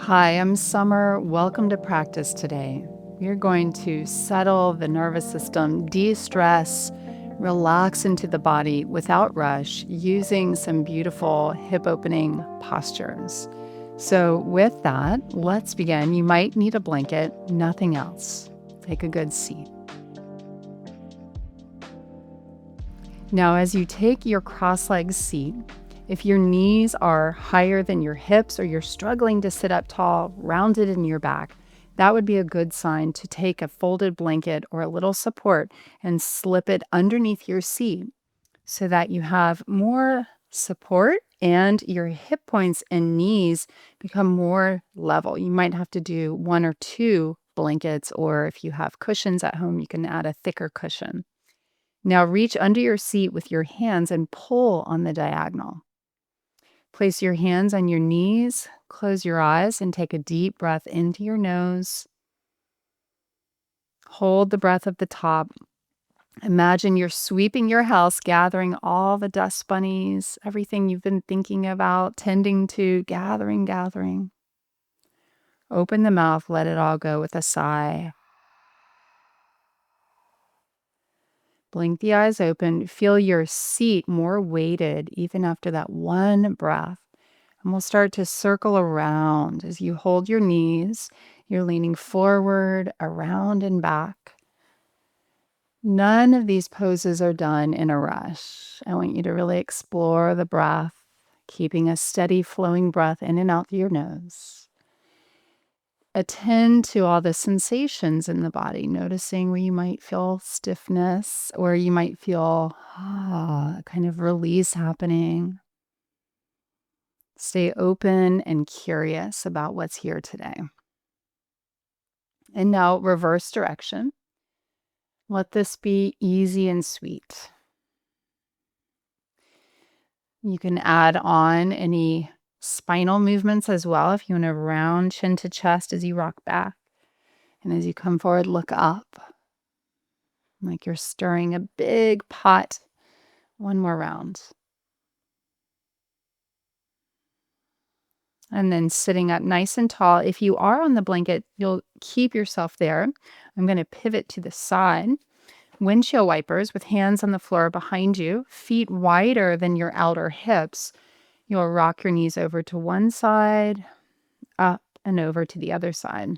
Hi, I'm Summer. Welcome to practice today. We're going to settle the nervous system, de stress, relax into the body without rush using some beautiful hip opening postures. So, with that, let's begin. You might need a blanket, nothing else. Take a good seat. Now, as you take your cross-legged seat, if your knees are higher than your hips or you're struggling to sit up tall, rounded in your back, that would be a good sign to take a folded blanket or a little support and slip it underneath your seat so that you have more support and your hip points and knees become more level. You might have to do one or two blankets, or if you have cushions at home, you can add a thicker cushion. Now reach under your seat with your hands and pull on the diagonal. Place your hands on your knees, close your eyes, and take a deep breath into your nose. Hold the breath at the top. Imagine you're sweeping your house, gathering all the dust bunnies, everything you've been thinking about, tending to, gathering. Open the mouth, let it all go with a sigh. Blink the eyes open. Feel your seat more weighted even after that one breath. And we'll start to circle around as you hold your knees. You're leaning forward, around, and back. None of these poses are done in a rush. I want you to really explore the breath, keeping a steady flowing breath in and out through your nose. Attend to all the sensations in the body, noticing where you might feel stiffness or you might feel kind of release happening. Stay open and curious about what's here today. And now reverse direction. Let this be easy and sweet. You can add on any spinal movements as well if you want to round chin to chest as you rock back. And as you come forward, look up like you're stirring a big pot. One more round. And then sitting up nice and tall. If you are on the blanket, you'll keep yourself there. I'm going to pivot to the side. Windshield wipers with hands on the floor behind you, feet wider than your outer hips. You'll rock your knees over to one side, up and over to the other side.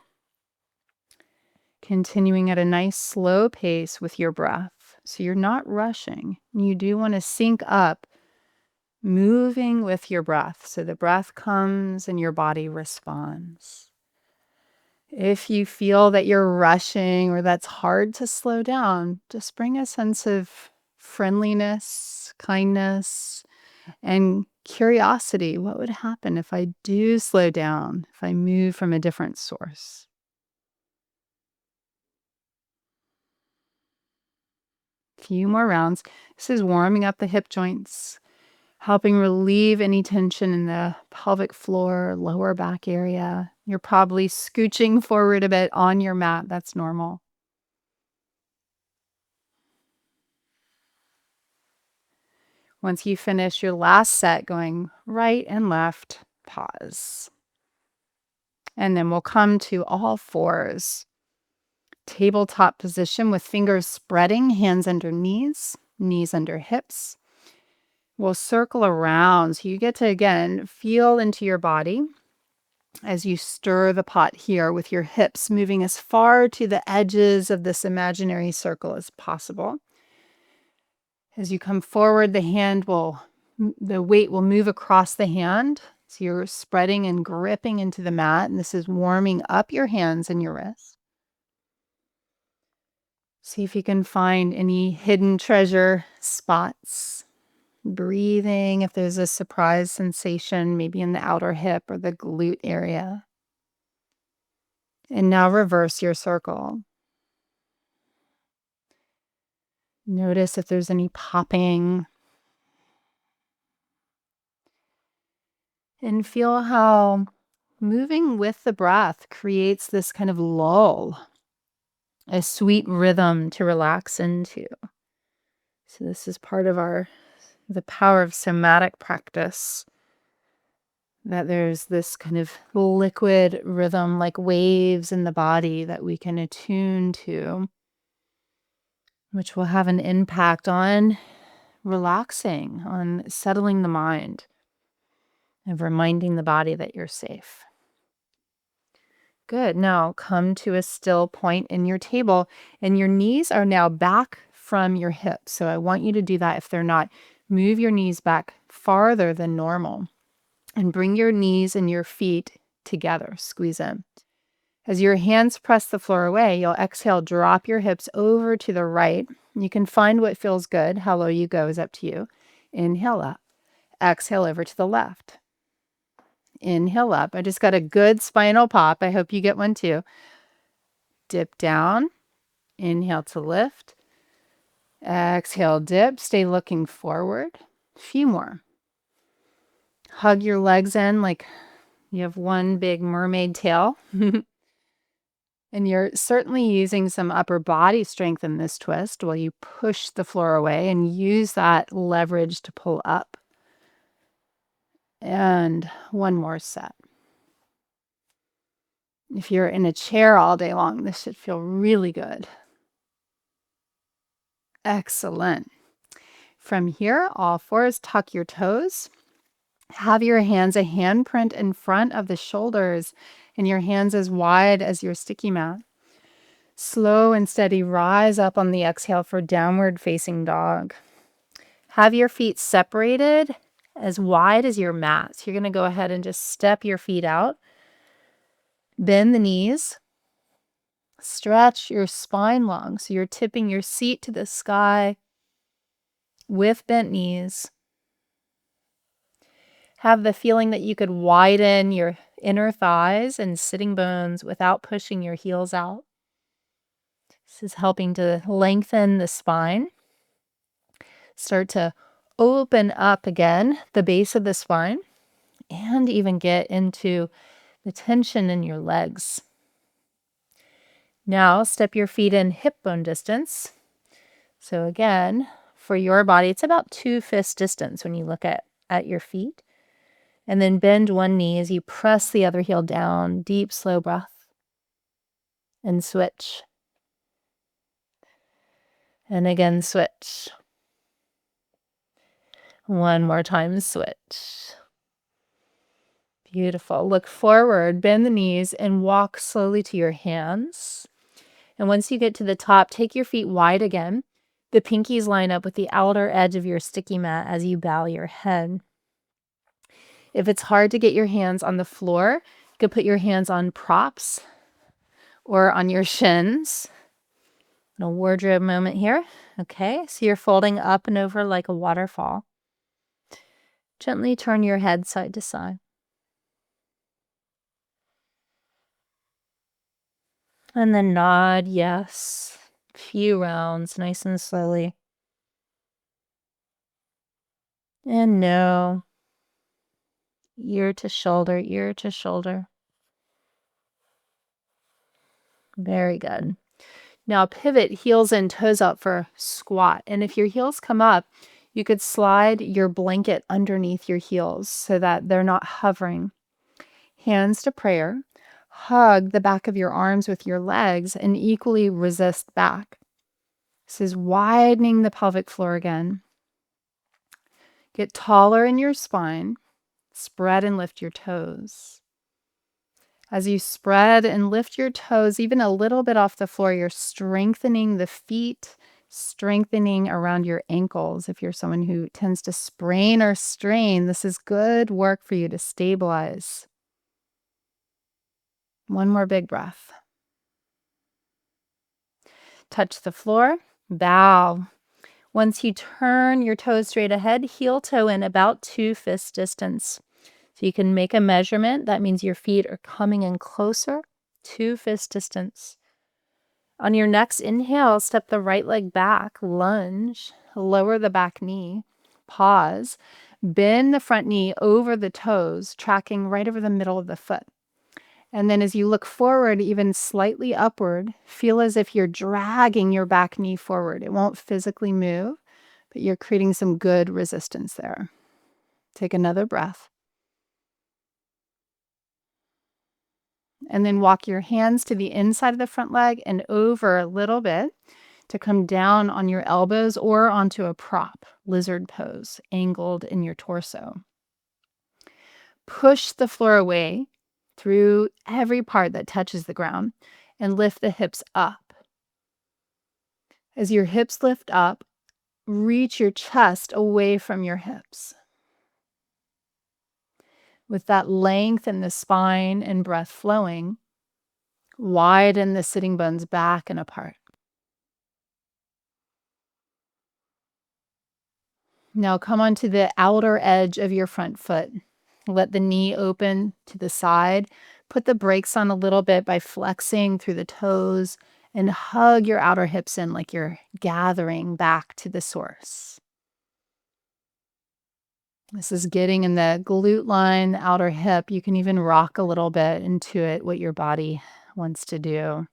Continuing at a nice slow pace with your breath. So you're not rushing. You do want to sync up, moving with your breath. So the breath comes and your body responds. If you feel that you're rushing or that's hard to slow down, just bring a sense of friendliness, kindness, and curiosity. What would happen if I do slow down, if I move from a different source? Few more rounds. This is warming up the hip joints, helping relieve any tension in the pelvic floor, lower back area. You're probably scooching forward a bit on your mat. That's normal. Once you finish your last set, going right and left, pause. And then we'll come to all fours. Tabletop position with fingers spreading, hands under knees, knees under hips. We'll circle around. So you get to, again, feel into your body as you stir the pot here with your hips moving as far to the edges of this imaginary circle as possible. As you come forward, the weight will move across the hand. So you're spreading and gripping into the mat, and this is warming up your hands and your wrists. See if you can find any hidden treasure spots. Breathing, if there's a surprise sensation, maybe in the outer hip or the glute area. And now reverse your circle. Notice if there's any popping. And feel how moving with the breath creates this kind of lull, a sweet rhythm to relax into. So this is part of the power of somatic practice. that there's this kind of liquid rhythm, like waves in the body that we can attune to, which will have an impact on relaxing, on settling the mind, and reminding the body that you're safe. Good. Now come to a still point in your table, and your knees are now back from your hips. So I want you to do that if they're not. Move your knees back farther than normal and bring your knees and your feet together. Squeeze in. As your hands press the floor away, you'll exhale, drop your hips over to the right. You can find what feels good. How low you go is up to you. Inhale up. Exhale over to the left. Inhale up. I just got a good spinal pop. I hope you get one too. Dip down. Inhale to lift. Exhale, dip. Stay looking forward. A few more. Hug your legs in like you have one big mermaid tail. And you're certainly using some upper body strength in this twist while you push the floor away and use that leverage to pull up. And one more set. If you're in a chair all day long, this should feel really good. Excellent. From here, all fours, tuck your toes. Have your hands a handprint in front of the shoulders and your hands as wide as your sticky mat. Slow and steady rise up on the exhale for downward facing dog. Have your feet separated as wide as your mat. So you're going to go ahead and just step your feet out. Bend the knees. Stretch your spine long. So you're tipping your seat to the sky with bent knees. Have the feeling that you could widen your inner thighs and sitting bones without pushing your heels out. This is helping to lengthen the spine. Start to open up again the base of the spine and even get into the tension in your legs. Now step your feet in hip bone distance. So again, for your body, it's about 2 fist distance when you look at your feet. And then bend one knee as you press the other heel down. Deep, slow breath. And switch. And again, switch. One more time, switch. Beautiful. Look forward, bend the knees, and walk slowly to your hands. And once you get to the top, take your feet wide again. The pinkies line up with the outer edge of your sticky mat as you bow your head. If it's hard to get your hands on the floor, you could put your hands on props or on your shins. A wardrobe moment here. Okay, so you're folding up and over like a waterfall. Gently turn your head side to side. And then nod, yes. Few rounds, nice and slowly. And no. Ear to shoulder, ear to shoulder. Very good. Now pivot heels and toes up for squat. And if your heels come up, you could slide your blanket underneath your heels so that they're not hovering. Hands to prayer. Hug the back of your arms with your legs and equally resist back. This is widening the pelvic floor again. Get taller in your spine. Spread and lift your toes. As you spread and lift your toes even a little bit off the floor, you're strengthening the feet, strengthening around your ankles. If you're someone who tends to sprain or strain, this is good work for you to stabilize. One more big breath. Touch the floor, bow. Once you turn your toes straight ahead, heel toe in about 2 fist distance. So you can make a measurement. That means your feet are coming in closer, 2 fist distance. On your next inhale, step the right leg back, lunge, lower the back knee, pause, bend the front knee over the toes, tracking right over the middle of the foot. And then as you look forward, even slightly upward, feel as if you're dragging your back knee forward. It won't physically move, but you're creating some good resistance there. Take another breath. And then walk your hands to the inside of the front leg and over a little bit to come down on your elbows or onto a prop, lizard pose, angled in your torso. Push the floor away through every part that touches the ground and lift the hips up. As your hips lift up, reach your chest away from your hips. With that length in the spine and breath flowing, widen the sitting bones back and apart. Now come onto the outer edge of your front foot. Let the knee open to the side. Put the brakes on a little bit by flexing through the toes and hug your outer hips in like you're gathering back to the source. This is getting in the glute line, the outer hip. You can even rock a little bit into it, what your body wants to do.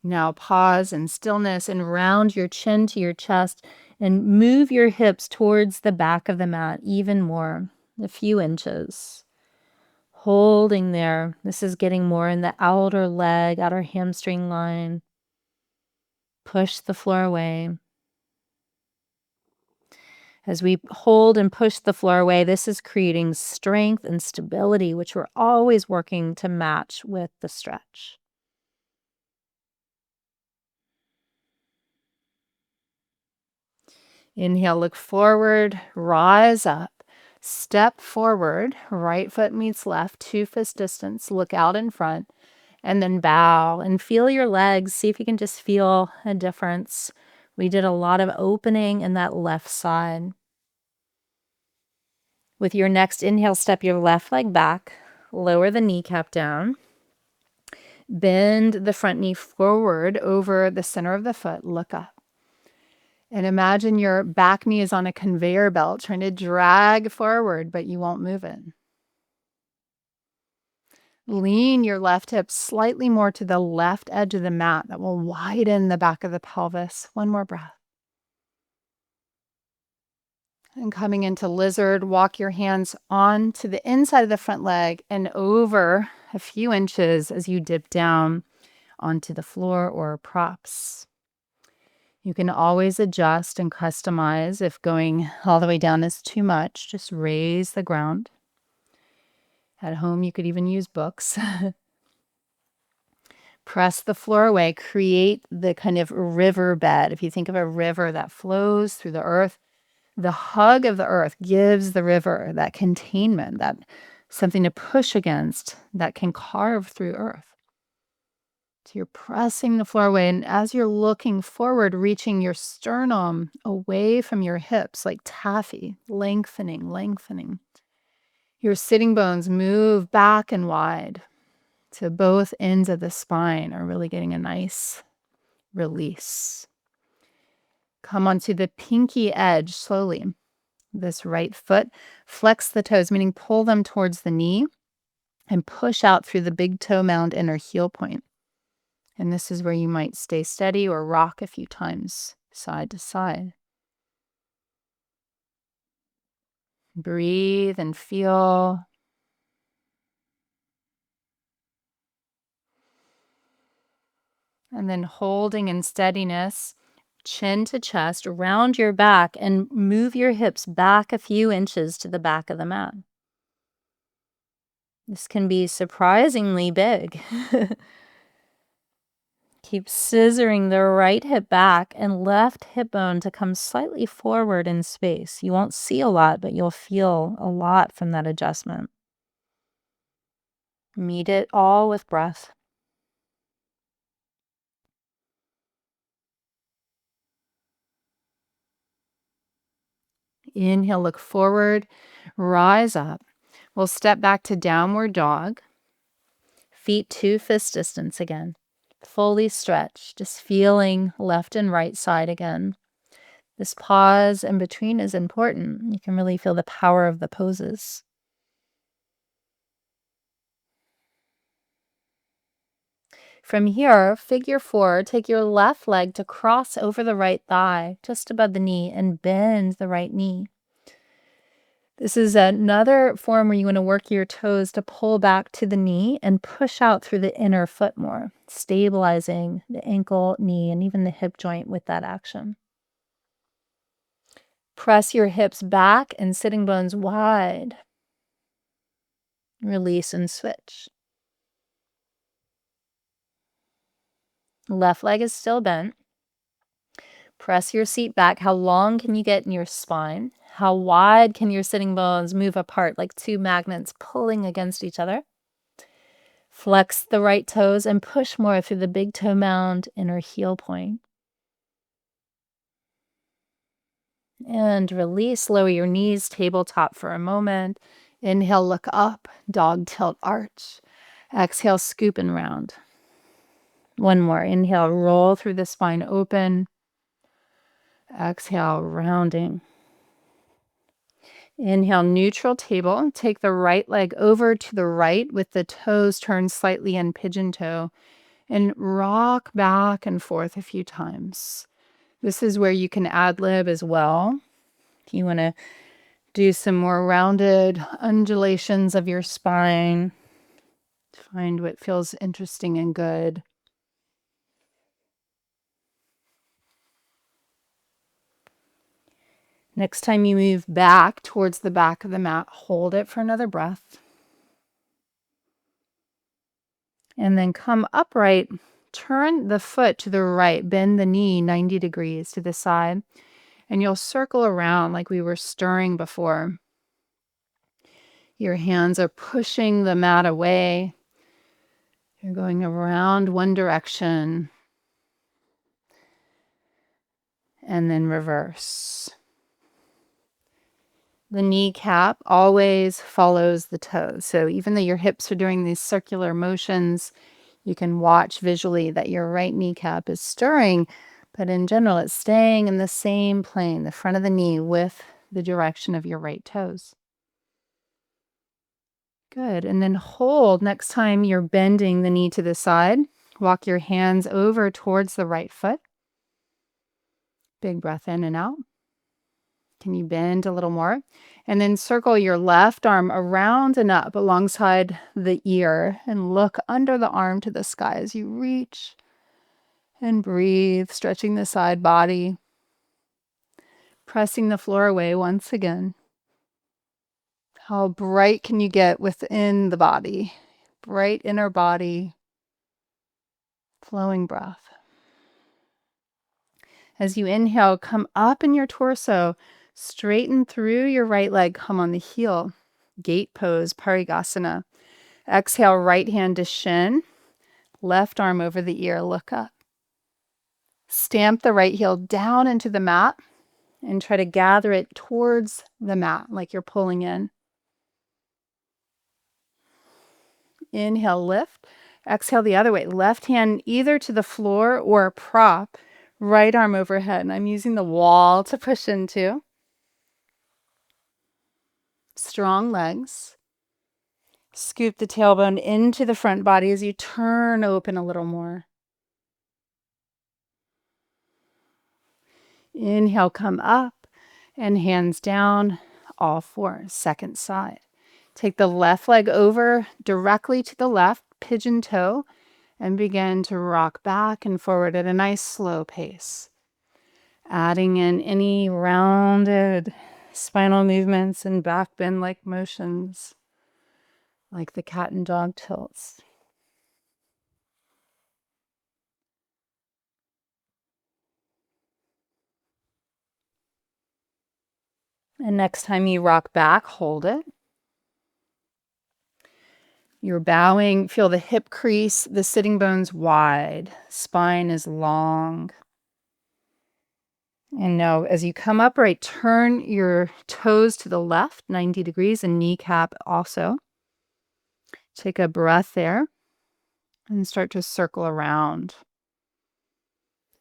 Now pause in stillness and round your chin to your chest and move your hips towards the back of the mat even more, a few inches. Holding there. This is getting more in the outer leg, outer hamstring line. Push the floor away. As we hold and push the floor away, this is creating strength and stability, which we're always working to match with the stretch. Inhale, look forward, rise up, step forward, right foot meets left, 2 fist distance, look out in front, and then bow and feel your legs. See if you can just feel a difference. We did a lot of opening in that left side. With your next inhale, step your left leg back, lower the kneecap down, bend the front knee forward over the center of the foot, look up. And imagine your back knee is on a conveyor belt trying to drag forward, but you won't move it. Lean your left hip slightly more to the left edge of the mat. That will widen the back of the pelvis. One more breath. And coming into lizard, walk your hands on to the inside of the front leg and over a few inches as you dip down onto the floor or props. You can always adjust and customize if going all the way down is too much. Just raise the ground. At home, you could even use books. Press the floor away. Create the kind of river bed. If you think of a river that flows through the earth, the hug of the earth gives the river that containment, that something to push against that can carve through earth. So you're pressing the floor away, and as you're looking forward, reaching your sternum away from your hips like taffy, lengthening. Your sitting bones move back and wide. So both ends of the spine are really getting a nice release. Come onto the pinky edge slowly. This right foot, flex the toes, meaning pull them towards the knee and push out through the big toe mound inner heel point. And this is where you might stay steady or rock a few times side to side. Breathe and feel. And then holding in steadiness, chin to chest, round your back and move your hips back a few inches to the back of the mat. This can be surprisingly big. Keep scissoring the right hip back and left hip bone to come slightly forward in space. You won't see a lot, but you'll feel a lot from that adjustment. Meet it all with breath. Inhale, look forward, rise up. We'll step back to downward dog. Feet 2 fist distance again. Fully stretched, just feeling left and right side again. This pause in between is important. You can really feel the power of the poses. From here, figure 4, take your left leg to cross over the right thigh, just above the knee, and bend the right knee. This is another form where you want to work your toes to pull back to the knee and push out through the inner foot more, stabilizing the ankle, knee, and even the hip joint with that action. Press your hips back and sitting bones wide. Release and switch. Left leg is still bent. Press your seat back. How long can you get in your spine? How wide can your sitting bones move apart like two magnets pulling against each other? Flex the right toes and push more through the big toe mound, inner heel point. And release, lower your knees, tabletop for a moment. Inhale, look up, dog tilt arch. Exhale, scoop and round. One more. Inhale, roll through the spine open. Exhale, rounding. Inhale, neutral table. Take the right leg over to the right with the toes turned slightly in pigeon toe and rock back and forth a few times. This is where you can ad-lib as well. If you want to do some more rounded undulations of your spine, find what feels interesting and good. Next time you move back towards the back of the mat, hold it for another breath. And then come upright, turn the foot to the right, bend the knee 90 degrees to the side, and you'll circle around like we were stirring before. Your hands are pushing the mat away. You're going around one direction and then reverse. The kneecap always follows the toes. So even though your hips are doing these circular motions, you can watch visually that your right kneecap is stirring, but in general, it's staying in the same plane, the front of the knee with the direction of your right toes. Good. And then hold next time you're bending the knee to the side. Walk your hands over towards the right foot. Big breath in and out. Can you bend a little more? And then circle your left arm around and up alongside the ear and look under the arm to the sky as you reach and breathe, stretching the side body, pressing the floor away once again. How bright can you get within the body? Bright inner body, flowing breath. As you inhale, come up in your torso, straighten through your right leg, come on the heel. Gate pose, Parigasana. Exhale, right hand to shin, left arm over the ear, look up. Stamp the right heel down into the mat and try to gather it towards the mat like you're pulling in. Inhale, lift. Exhale the other way. Left hand either to the floor or a prop. Right arm overhead. And I'm using the wall to push into. Strong legs. Scoop the tailbone into the front body as you turn open a little more. Inhale, come up and hands down, all four. Second side. Take the left leg over directly to the left, pigeon toe, and begin to rock back and forward at a nice slow pace. Adding in any rounded spinal movements and back bend-like motions, like the cat and dog tilts. And next time you rock back, hold it. You're bowing, feel the hip crease, the sitting bones wide, spine is long. And now as you come upright, turn your toes to the left, 90 degrees, and kneecap also. Take a breath there and start to circle around.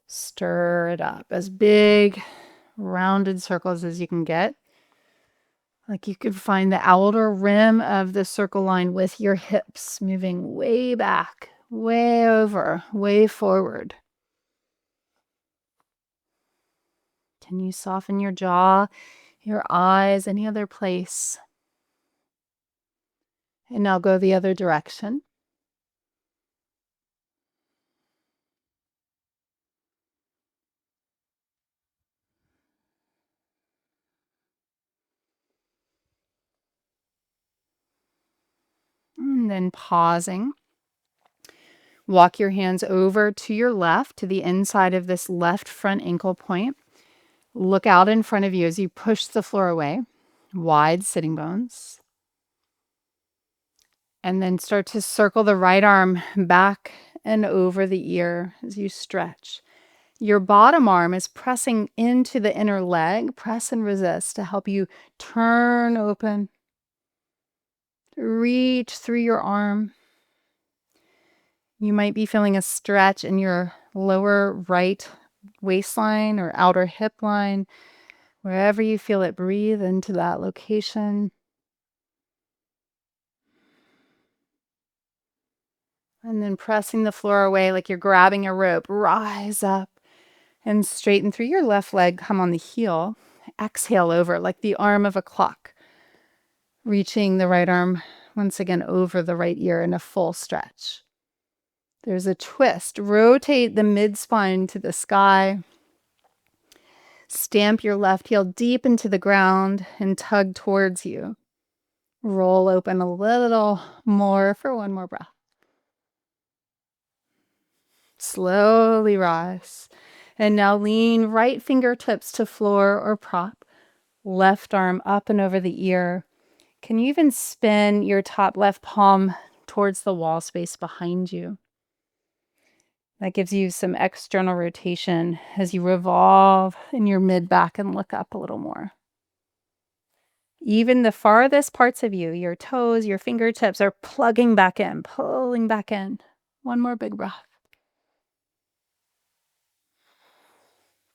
Stir it up as big, rounded circles as you can get. Like you could find the outer rim of the circle line with your hips moving way back, way over, way forward. Can you soften your jaw your eyes, any other place. And now go the other direction. And then pausing. Walk your hands over to your left, to the inside of this left front ankle point. Look out in front of you as you push the floor away. Wide sitting bones. And then start to circle the right arm back and over the ear as you stretch. Your bottom arm is pressing into the inner leg. Press and resist to help you turn open. Reach through your arm. You might be feeling a stretch in your lower right waistline or outer hip line. Wherever you feel it, breathe into that location. And then pressing the floor away like you're grabbing a rope. Rise up and straighten through your left leg. Come on the heel. Exhale over like the arm of a clock. Reaching the right arm once again over the right ear in a full stretch. There's a twist. Rotate the mid-spine to the sky. Stamp your left heel deep into the ground and tug towards you. Roll open a little more for one more breath. Slowly rise. And now lean right fingertips to floor or prop. Left arm up and over the ear. Can you even spin your top left palm towards the wall space behind you? That gives you some external rotation as you revolve in your mid-back and look up a little more. Even the farthest parts of you, your toes, your fingertips, are plugging back in, pulling back in. One more big breath.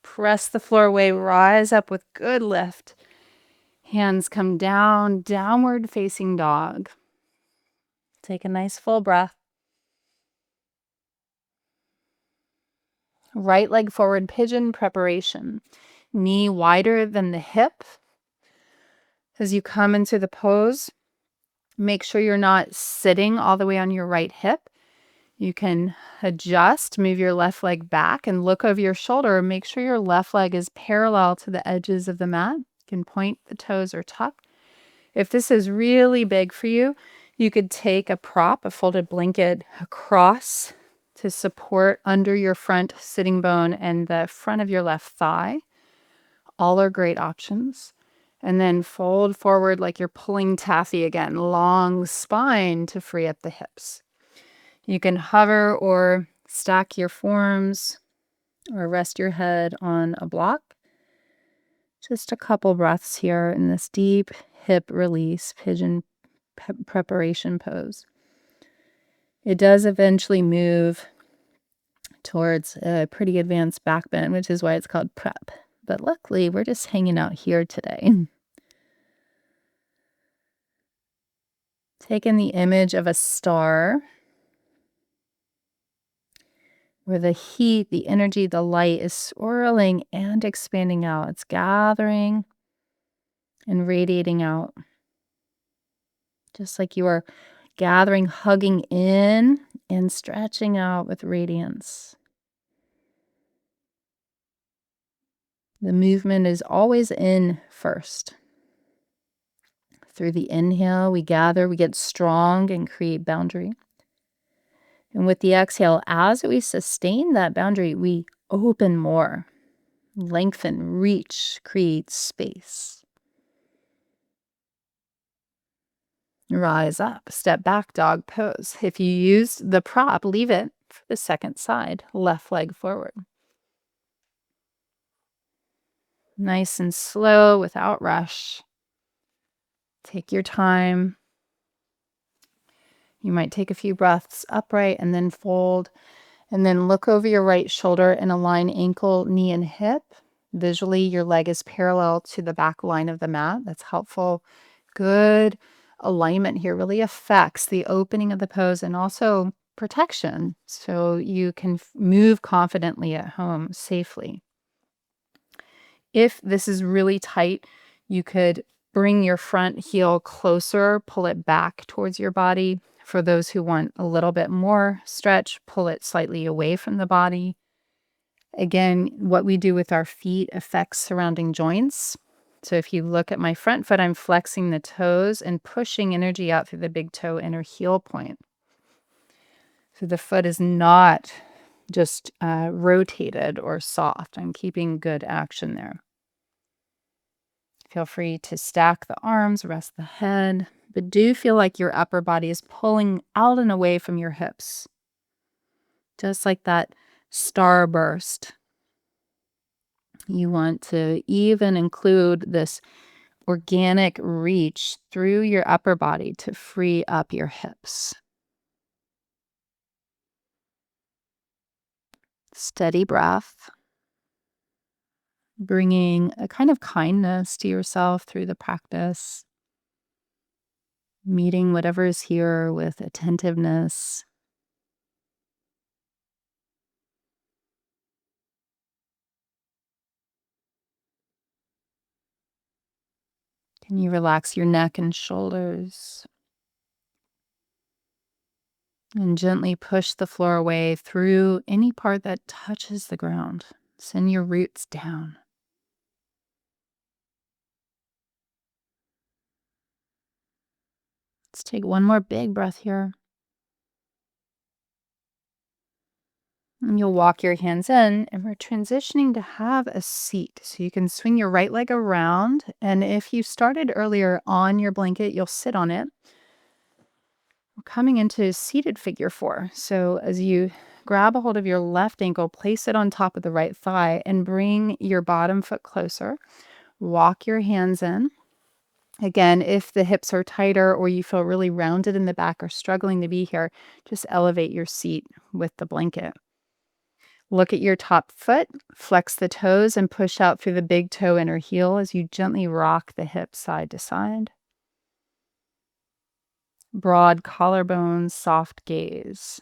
Press the floor away, rise up with good lift. Hands come down, downward facing dog. Take a nice full breath. Right leg forward pigeon preparation. Knee wider than the hip. As you come into the pose, make sure you're not sitting all the way on your right hip. You can adjust, move your left leg back and look over your shoulder. Make sure your left leg is parallel to the edges of the mat. You can point the toes or tuck. If this is really big for you, you could take a prop, a folded blanket across to support under your front sitting bone and the front of your left thigh. All are great options. And then fold forward like you're pulling taffy again. Long spine to free up the hips. You can hover or stack your forearms or rest your head on a block. Just a couple breaths here in this deep hip release pigeon preparation pose. It does eventually move towards a pretty advanced back bend, which is why it's called prep. But luckily, we're just hanging out here today. Take in the image of a star where the heat, the energy, the light is swirling and expanding out. It's gathering and radiating out. Just like you are gathering, hugging in and stretching out with radiance. The movement is always in first. Through the inhale, we gather, we get strong and create boundary. And with the exhale, as we sustain that boundary, we open more, lengthen, reach, create space. Rise up, step back, dog pose. If you used the prop, leave it for the second side, left leg forward. Nice and slow without rush. Take your time. You might take a few breaths upright and then fold, and then look over your right shoulder and align ankle, knee, and hip. Visually, your leg is parallel to the back line of the mat. That's helpful. Good alignment here really affects the opening of the pose and also protection, so you can move confidently at home safely. If this is really tight, You could bring your front heel closer, pull it back towards your body. For those who want a little bit more stretch, pull it slightly away from the body. Again, what we do with our feet affects surrounding joints. So if you look at my front foot, I'm flexing the toes and pushing energy out through the big toe inner heel point. So the foot is not just rotated or soft. I'm keeping good action there. Feel free to stack the arms, rest the head, but do feel like your upper body is pulling out and away from your hips. Just like that starburst. You want to even include this organic reach through your upper body to free up your hips. Steady breath. Bringing a kind of kindness to yourself through the practice. Meeting whatever is here with attentiveness. Can you relax your neck and shoulders? And gently push the floor away through any part that touches the ground. Send your roots down. Let's take one more big breath here. And you'll walk your hands in, and we're transitioning to have a seat. So you can swing your right leg around. And if you started earlier on your blanket, you'll sit on it. We're coming into seated figure 4. So as you grab a hold of your left ankle, place it on top of the right thigh, and bring your bottom foot closer. Walk your hands in. Again, if the hips are tighter or you feel really rounded in the back or struggling to be here, just elevate your seat with the blanket. Look at your top foot, flex the toes, and push out through the big toe inner heel as you gently rock the hips side to side. Broad collarbones, soft gaze.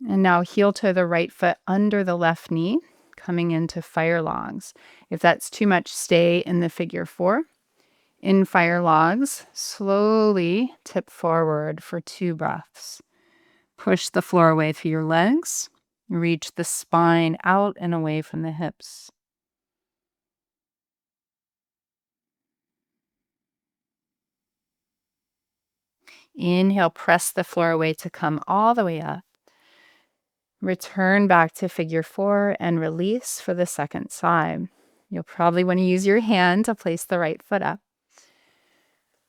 And now heel toe the right foot under the left knee, coming into fire logs. If that's too much, stay in the figure 4. In fire logs, slowly tip forward for 2 breaths. Push the floor away through your legs. Reach the spine out and away from the hips. Inhale, press the floor away to come all the way up. Return back to figure 4 and release for the second side. You'll probably want to use your hand to place the right foot up.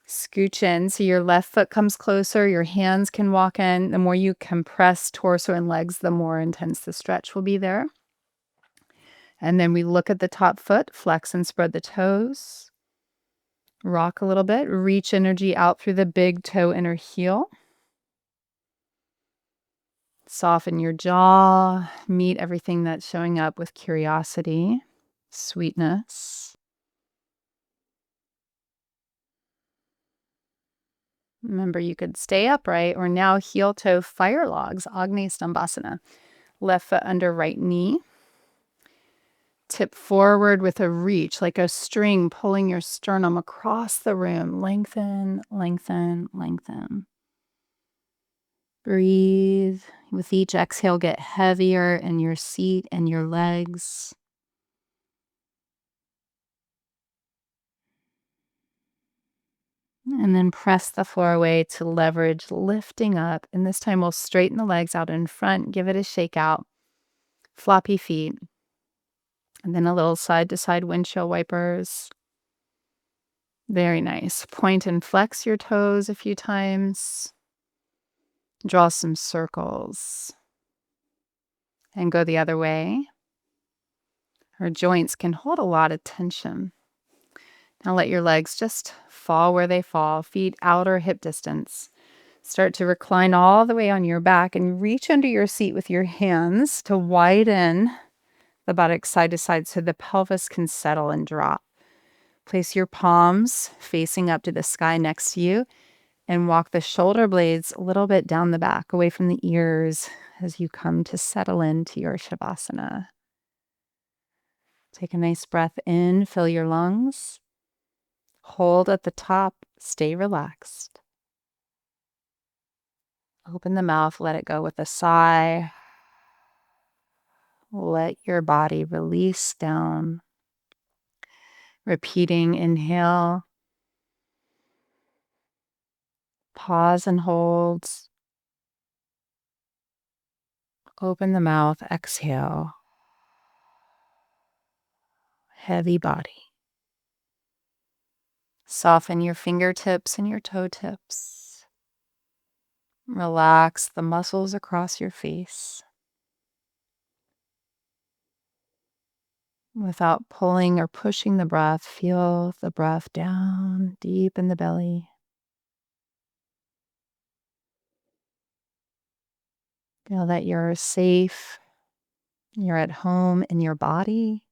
Scooch in so your left foot comes closer, your hands can walk in. The more you compress torso and legs, the more intense the stretch will be there. And then we look at the top foot, flex and spread the toes. Rock a little bit, reach energy out through the big toe inner heel. Soften your jaw, meet everything that's showing up with curiosity, sweetness. Remember, you could stay upright or now heel toe fire logs, Agni Stambhasana. Left foot under right knee. Tip forward with a reach, like a string pulling your sternum across the room. Lengthen, lengthen, lengthen. Breathe. With each exhale, get heavier in your seat and your legs. And then press the floor away to leverage, lifting up. And this time we'll straighten the legs out in front, give it a shake out. Floppy feet. And then a little side to side windshield wipers. Very nice. Point and flex your toes a few times. Draw some circles. And go the other way. Our joints can hold a lot of tension. Now let your legs just fall where they fall, feet outer hip distance. Start to recline all the way on your back and reach under your seat with your hands to widen the buttocks side to side so the pelvis can settle and drop. Place your palms facing up to the sky next to you And walk the shoulder blades a little bit down the back, away from the ears as you come to settle into your shavasana. Take a nice breath in, fill your lungs. Hold at the top, stay relaxed. Open the mouth, let it go with a sigh. Let your body release down. Repeating inhale. Pause and hold. Open the mouth, exhale. Heavy body. Soften your fingertips and your toe tips. Relax the muscles across your face. Without pulling or pushing the breath, feel the breath down deep in the belly. Feel that you're safe, you're at home in your body.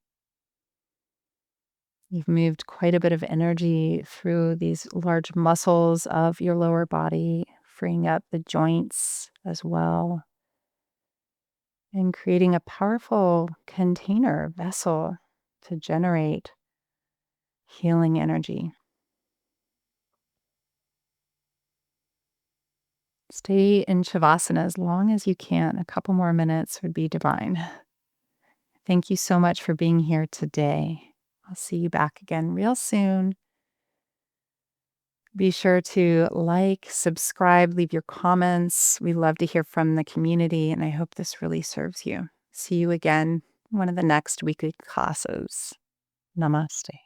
You've moved quite a bit of energy through these large muscles of your lower body, freeing up the joints as well, and creating a powerful container, vessel to generate healing energy. Stay in Shavasana as long as you can. A couple more minutes would be divine. Thank you so much for being here today. I'll see you back again real soon. Be sure to like, subscribe, leave your comments. We love to hear from the community, and I hope this really serves you. See you again in one of the next weekly classes. Namaste.